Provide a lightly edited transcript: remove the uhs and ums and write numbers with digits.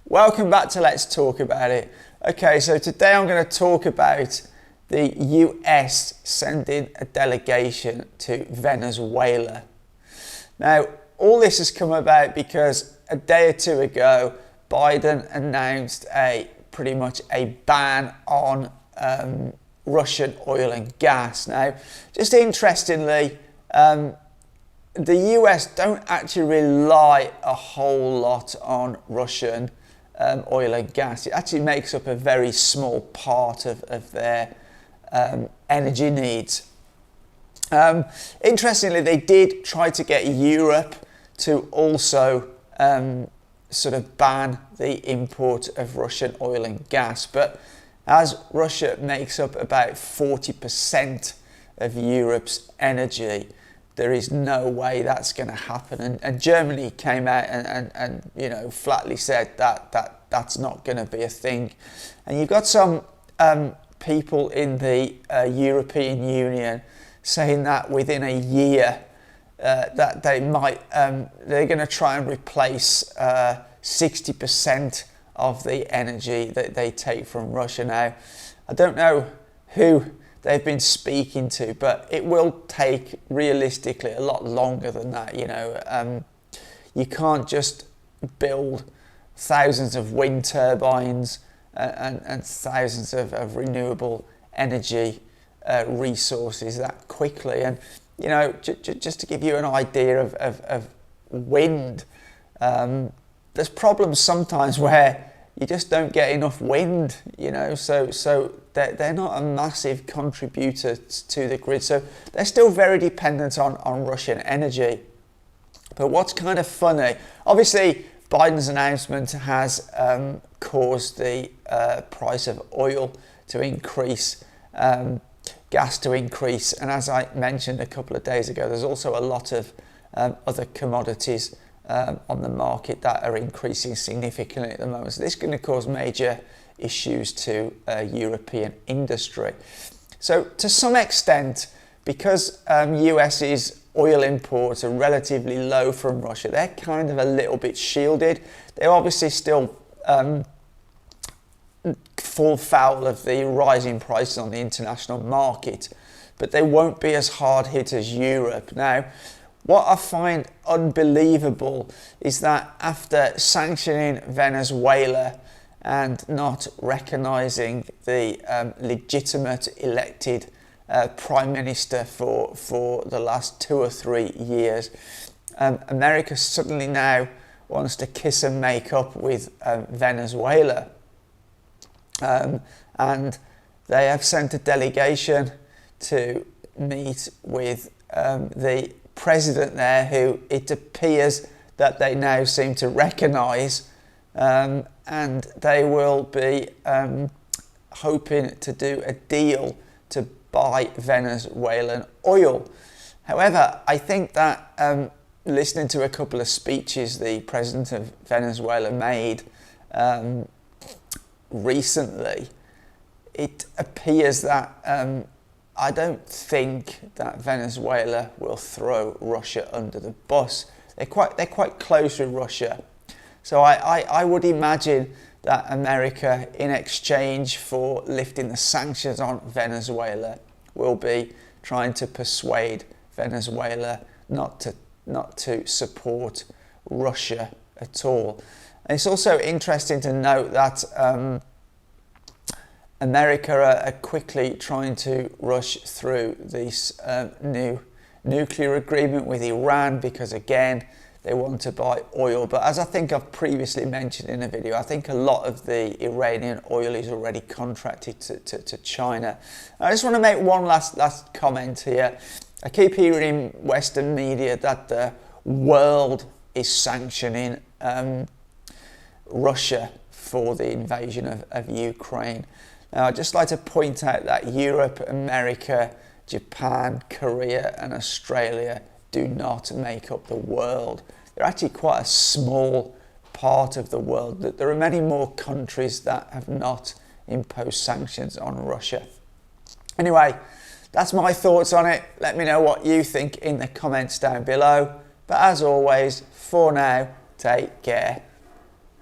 Welcome back to Let's Talk About It. Okay, so today I'm going to talk about the US sending a delegation to Venezuela. Now, all this has come about because a day or two ago, Biden announced pretty much a ban on Russian oil and gas. Now, just interestingly, the US don't actually rely a whole lot on Russian oil and gas. It actually makes up a very small part of their energy needs. Interestingly, they did try to get Europe to also sort of ban the import of Russian oil and gas, but as Russia makes up about 40% of Europe's energy, there is no way that's going to happen. And Germany came out and flatly said that's not going to be a thing. And you've got some people in the European Union saying that within a year that they're going to try and replace 60% of the energy that they take from Russia. Now, I don't know who they've been speaking to, but it will take realistically a lot longer than that. You can't just build thousands of wind turbines and thousands of renewable energy resources that quickly. And just to give you an idea of wind, there's problems sometimes where you just don't get enough wind, so they're not a massive contributor to the grid. So they're still very dependent on Russian energy. But what's kind of funny, obviously Biden's announcement has caused the price of oil to increase, gas to increase. And as I mentioned a couple of days ago, there's also a lot of other commodities on the market that are increasing significantly at the moment. So this is going to cause major issues to European industry. So to some extent, because US's oil imports are relatively low from Russia, they're kind of a little bit shielded. They're obviously still fall foul of the rising prices on the international market, but they won't be as hard hit as Europe. Now, what I find unbelievable is that after sanctioning Venezuela and not recognising the legitimate elected prime minister for the last 2 or 3 years, America suddenly now wants to kiss and make up with Venezuela. And they have sent a delegation to meet with the president there, who it appears that they now seem to recognise, and they will be hoping to do a deal to buy Venezuelan oil. However, I think that listening to a couple of speeches the president of Venezuela made recently, it appears that I don't think that Venezuela will throw Russia under the bus. They're quite close with Russia. So I would imagine that America, in exchange for lifting the sanctions on Venezuela, will be trying to persuade Venezuela not to support Russia at all. And it's also interesting to note that America are quickly trying to rush through this new nuclear agreement with Iran because, again, they want to buy oil. But as I think I've previously mentioned in a video, I think a lot of the Iranian oil is already contracted to China. I just want to make one last comment here. I keep hearing in Western media that the world is sanctioning Russia for the invasion of Ukraine. Now, I'd just like to point out that Europe, America, Japan, Korea and Australia do not make up the world. They're actually quite a small part of the world. There are many more countries that have not imposed sanctions on Russia. Anyway, that's my thoughts on it. Let me know what you think in the comments down below. But as always, for now, take care.